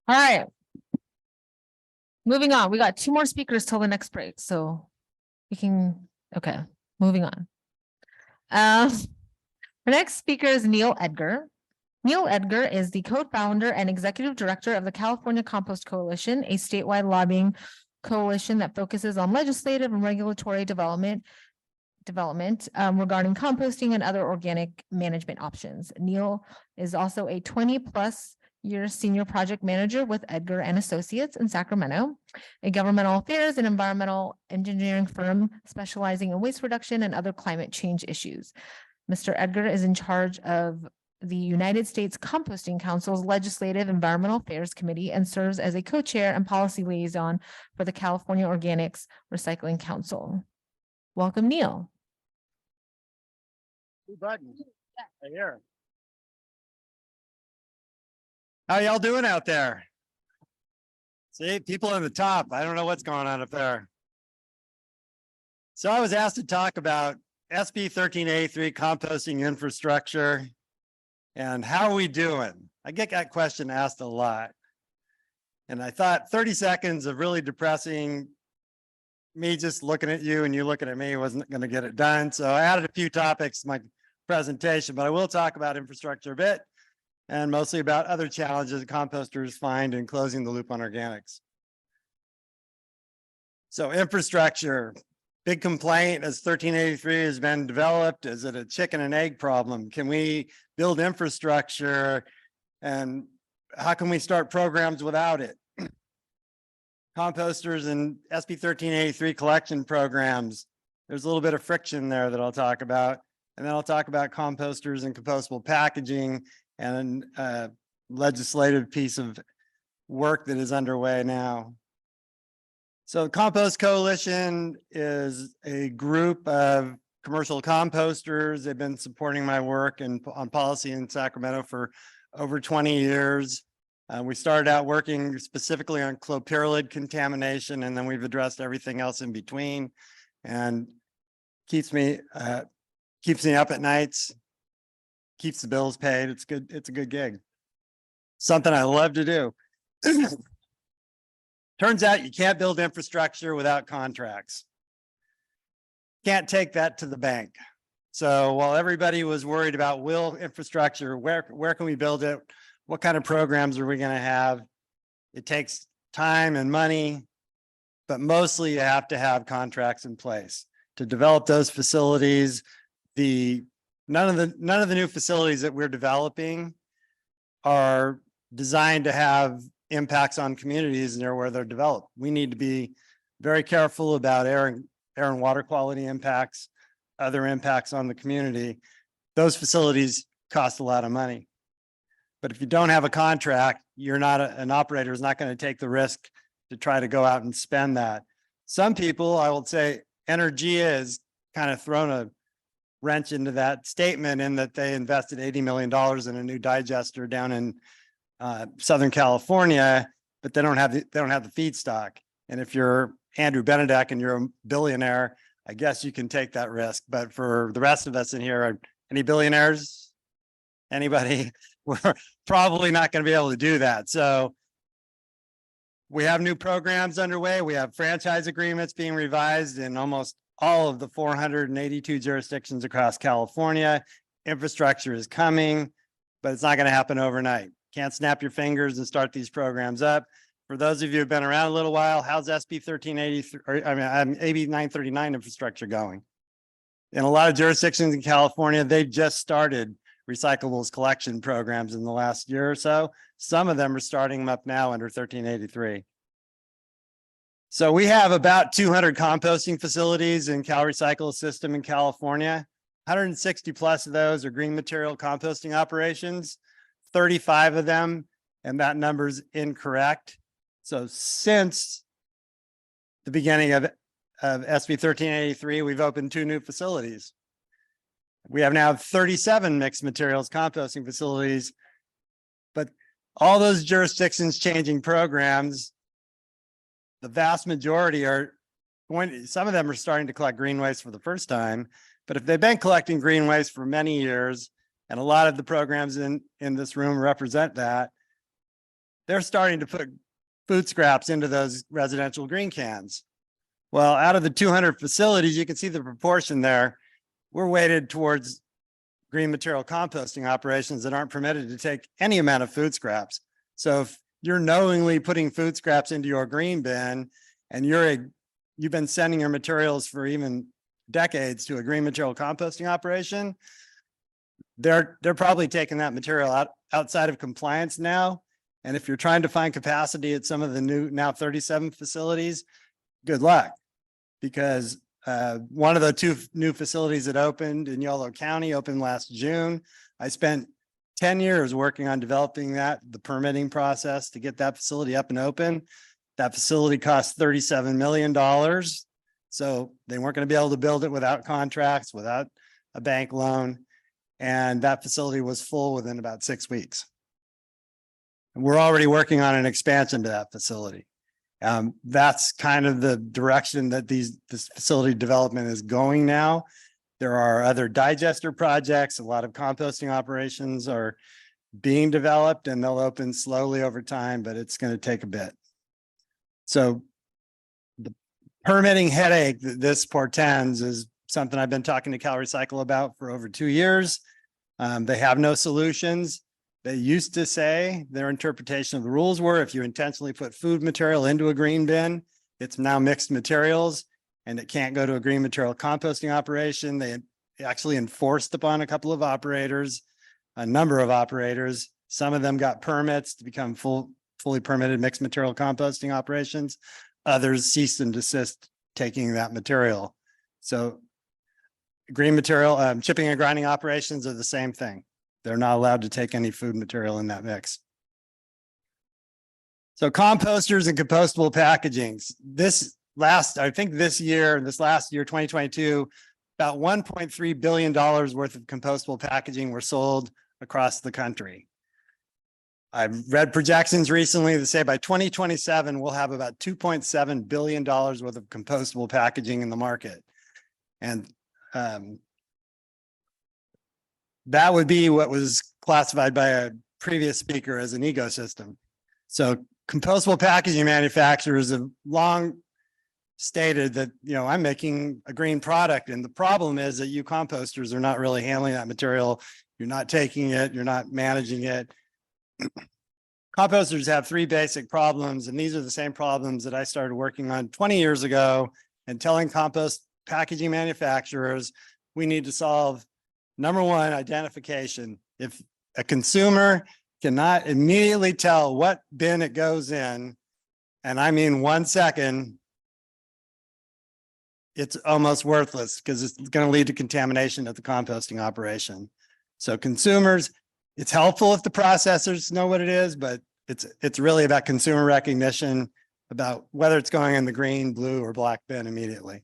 All right. Moving on. We got 2 more speakers till the next break, so we can, okay, moving on. Our next speaker is Neil Edgar. Neil Edgar is the co-founder and executive director of the California Compost Coalition, a statewide lobbying coalition that focuses on legislative and regulatory development regarding composting and other organic management options. Neil is also a 20+ year senior project manager with Edgar and Associates in Sacramento, a governmental affairs and environmental engineering firm specializing in waste reduction and other climate change issues. Mr. Edgar is in charge of the United States Composting Council's Legislative Environmental Affairs Committee and serves as a co-chair and policy liaison for the California Organics Recycling Council. Welcome, Neil. 2 buttons right here. How y'all doing out there? See, people on the top. I don't know what's going on up there. So I was asked to talk about SB 1383 composting infrastructure and how are we doing? I get that question asked a lot. And I thought 30 seconds of really depressing, me just looking at you and you looking at me wasn't going to get it done. So I added a few topics to my presentation, but I will talk about infrastructure a bit and mostly about other challenges composters find in closing the loop on organics. So infrastructure, big complaint as 1383 has been developed. Is it a chicken and egg problem? Can we build infrastructure and how can we start programs without it? Composters and SB 1383 collection programs. There's a little bit of friction there that I'll talk about. And then I'll talk about composters and compostable packaging and a legislative piece of work that is underway now. So the Compost Coalition is a group of commercial composters. They've been supporting my work on policy in Sacramento for over 20 years. We started out working specifically on clopyralid contamination, and then we've addressed everything else in between, and keeps me up at nights, keeps the bills paid. It's good. It's a good gig. Something I love to do. Turns out you can't build infrastructure without contracts. Can't take that to the bank. So while everybody was worried about will infrastructure, where can we build it? What kind of programs are we going to have? It takes time and money, but mostly you have to have contracts in place to develop those facilities. None of the new facilities that we're developing are designed to have impacts on communities near where they're developed. We need to be very careful about air and water quality impacts, other impacts on the community. Those facilities cost a lot of money. But if you don't have a contract, you're not an operator is not going to take the risk to try to go out and spend that. Some people, I will say, Energia has kind of thrown a wrench into that statement in that they invested $80 million in a new digester down in Southern California, but they don't have the feedstock. And if you're Andrew Benedek and you're a billionaire, I guess you can take that risk. But for the rest of us in here, any billionaires? Anybody? We're probably not going to be able to do that. So we have new programs underway. We have franchise agreements being revised in almost all of the 482 jurisdictions across California. Infrastructure is coming, but it's not going to happen overnight. Can't snap your fingers and start these programs up. For those of you who've been around a little while, how's SB 1383, AB 939 infrastructure going? In a lot of jurisdictions in California, they just started recyclables collection programs in the last year or so. Some of them are starting them up now under 1383. So we have about 200 composting facilities in CalRecycle system in California. 160 plus of those are green material composting operations, 35 of them, and that number's incorrect. So since the beginning of SB 1383, we've opened 2 new facilities. We have now 37 mixed materials composting facilities, but all those jurisdictions changing programs, the vast majority are going, some of them are starting to collect green waste for the first time, but if they've been collecting green waste for many years, and a lot of the programs in this room represent that, they're starting to put food scraps into those residential green cans. Well, out of the 200 facilities, you can see the proportion there. We're weighted towards green material composting operations that aren't permitted to take any amount of food scraps. So if you're knowingly putting food scraps into your green bin and you've been sending your materials for even decades to a green material composting operation, they're probably taking that material outside of compliance now. And if you're trying to find capacity at some of the new now 37 facilities, good luck, because one of the 2 new facilities that opened in Yolo County opened last June. I spent 10 years working on developing the permitting process to get that facility up and open. That facility cost $37 million. So they weren't going to be able to build it without contracts, without a bank loan. And that facility was full within about 6 weeks. And we're already working on an expansion to that facility. That's kind of the direction that this facility development is going now. There are other digester projects. A lot of composting operations are being developed and they'll open slowly over time, but it's going to take a bit. So the permitting headache that this portends is something I've been talking to Cal Recycle about for over 2 years. They have no solutions. They used to say their interpretation of the rules were if you intentionally put food material into a green bin, it's now mixed materials and it can't go to a green material composting operation. They actually enforced upon a couple of operators, a number of operators. Some of them got permits to become fully permitted mixed material composting operations. Others ceased and desist taking that material. So green material, chipping and grinding operations are the same thing. They're not allowed to take any food material in that mix. So composters and compostable packagings. I think this last year, 2022, about $1.3 billion worth of compostable packaging were sold across the country. I've read projections recently that say by 2027, we'll have about $2.7 billion worth of compostable packaging in the market. And that would be what was classified by a previous speaker as an ecosystem. So compostable packaging manufacturers have long stated that, I'm making a green product. And the problem is that you composters are not really handling that material. You're not taking it, you're not managing it. Composters have 3 basic problems, and these are the same problems that I started working on 20 years ago and telling compost packaging manufacturers we need to solve. Number 1, identification. If a consumer cannot immediately tell what bin it goes in, and I mean 1 second, it's almost worthless because it's going to lead to contamination at the composting operation. So consumers, it's helpful if the processors know what it is, but it's really about consumer recognition about whether it's going in the green, blue, or black bin immediately.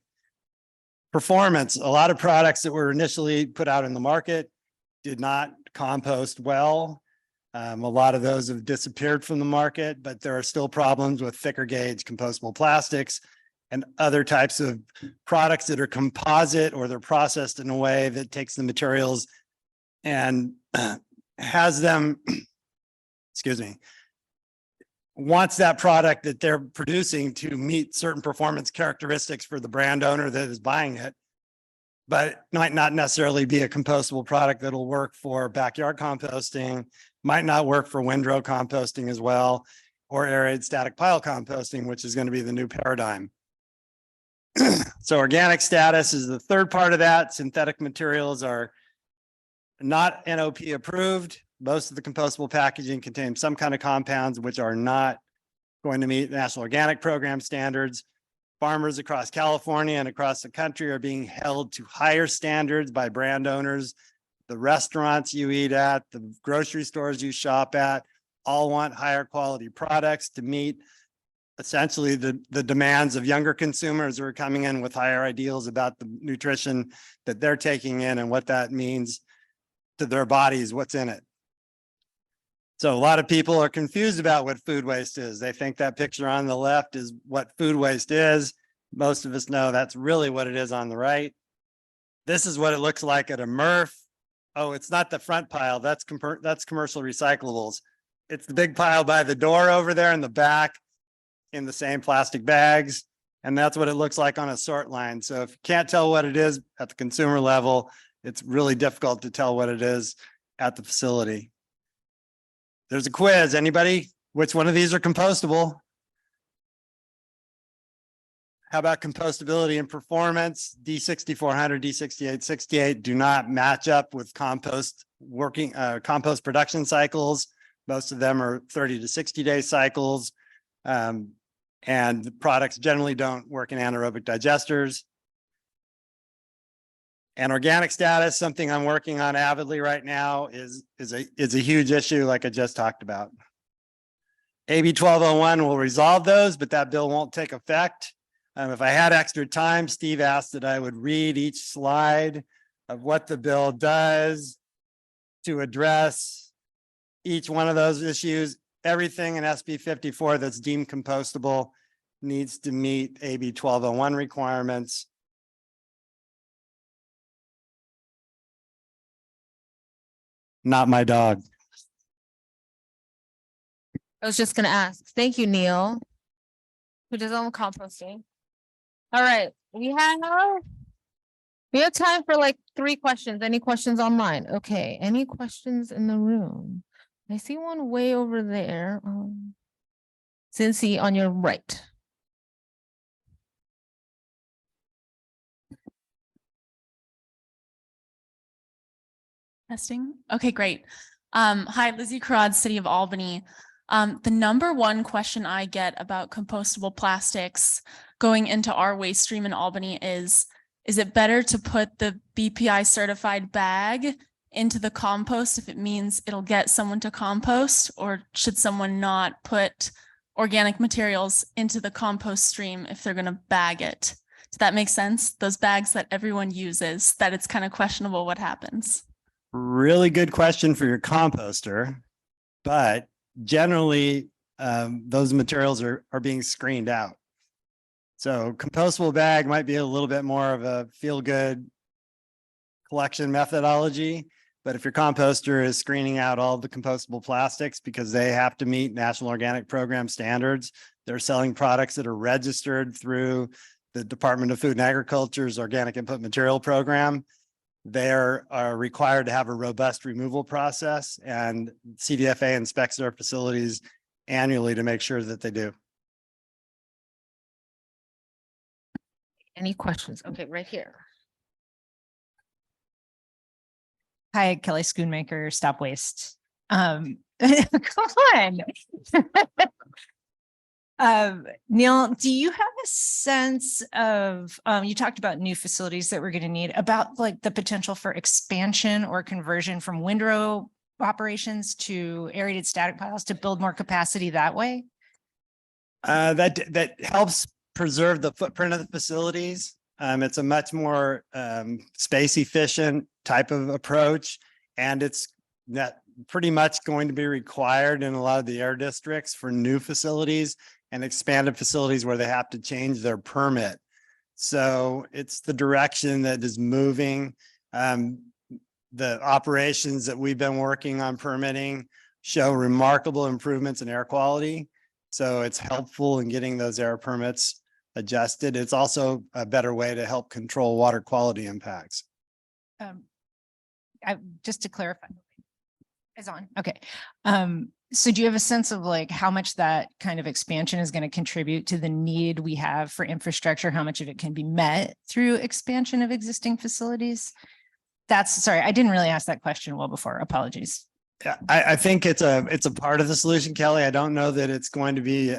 Performance, a lot of products that were initially put out in the market did not compost well. A lot of those have disappeared from the market, but there are still problems with thicker gauge compostable plastics and other types of products that are composite or they're processed in a way that takes the materials and has them, wants that product that they're producing to meet certain performance characteristics for the brand owner that is buying it, but it might not necessarily be a compostable product that'll work for backyard composting, might not work for windrow composting as well, or aerated static pile composting, which is going to be the new paradigm. So organic status is the third part of that. Synthetic materials are not NOP approved. Most of the compostable packaging contains some kind of compounds which are not going to meet National Organic Program standards. Farmers across California and across the country are being held to higher standards by brand owners. The restaurants you eat at, the grocery stores you shop at, all want higher quality products to meet essentially the demands of younger consumers who are coming in with higher ideals about the nutrition that they're taking in and what that means to their bodies, what's in it. So a lot of people are confused about what food waste is. They think that picture on the left is what food waste is. Most of us know that's really what it is on the right. This is what it looks like at a MRF. Oh, it's not the front pile. That's commercial recyclables. It's the big pile by the door over there in the back in the same plastic bags. And that's what it looks like on a sort line. So if you can't tell what it is at the consumer level, it's really difficult to tell what it is at the facility. There's a quiz. Anybody? Which one of these are compostable? How about compostability and performance? D6400, D6868 do not match up with compost production cycles. Most of them are 30 to 60-day cycles. And the products generally don't work in anaerobic digesters. And organic status, something I'm working on avidly right now, is a huge issue, like I just talked about. AB 1201 will resolve those, but that bill won't take effect. If I had extra time, Steve asked that I would read each slide of what the bill does to address each one of those issues. Everything in SB 54 that's deemed compostable needs to meet AB 1201 requirements. Not my dog. I was just gonna ask. Thank you, Neil. Who does own composting? All right, we have time for like 3 questions. Any questions online? Okay, any questions in the room? I see one way over there. Cincy on your right. Testing. Okay, great. Hi, Lizzie Carrad, City of Albany. The number one question I get about compostable plastics going into our waste stream in Albany is it better to put the BPI certified bag into the compost if it means it'll get someone to compost, or should someone not put organic materials into the compost stream if they're going to bag it? Does that make sense? Those bags that everyone uses, that it's kind of questionable what happens. Really good question for your composter, but generally those materials are being screened out. So compostable bag might be a little bit more of a feel-good collection methodology, but if your composter is screening out all the compostable plastics because they have to meet National Organic Program standards, they're selling products that are registered through the Department of Food and Agriculture's Organic Input Material Program. They are required to have a robust removal process, and CDFA inspects their facilities annually to make sure that they do. Any questions? Okay, right here. Hi, Kelly Schoonmaker, Stop Waste. Come on. Neil, do you have a sense of, you talked about new facilities that we're going to need, about like the potential for expansion or conversion from windrow operations to aerated static piles to build more capacity that way? That helps preserve the footprint of the facilities. It's a much more space efficient type of approach, and it's pretty much going to be required in a lot of the air districts for new facilities and expanded facilities where they have to change their permit. So it's the direction that is moving. The operations that we've been working on permitting show remarkable improvements in air quality. So it's helpful in getting those air permits adjusted. It's also a better way to help control water quality impacts. Just to clarify, is on. Okay. So do you have a sense of like how much that kind of expansion is going to contribute to the need we have for infrastructure? How much of it can be met through expansion of existing facilities? Sorry, I didn't really ask that question well before. Apologies. Yeah, I think it's a part of the solution, Kelly. I don't know that it's going to be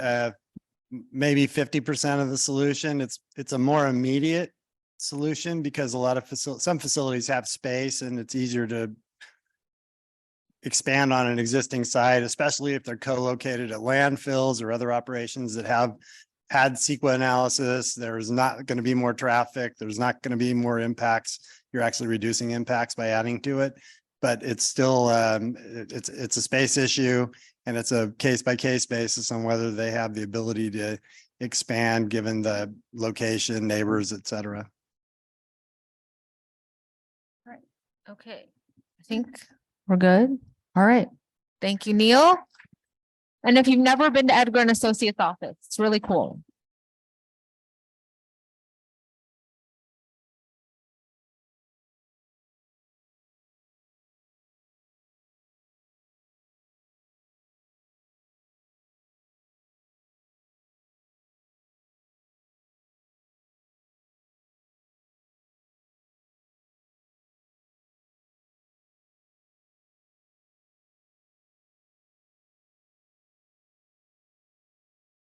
maybe 50% of the solution. It's a more immediate solution because a lot of some facilities have space and it's easier to expand on an existing site, especially if they're co-located at landfills or other operations that have had CEQA analysis. There's not going to be more traffic. There's not going to be more impacts. You're actually reducing impacts by adding to it, but it's still it's a space issue, and it's a case-by-case basis on whether they have the ability to expand given the location, neighbors, et cetera. Okay, I think we're good. All right. Thank you, Neil. And if you've never been to Edgar and Associates office, it's really cool.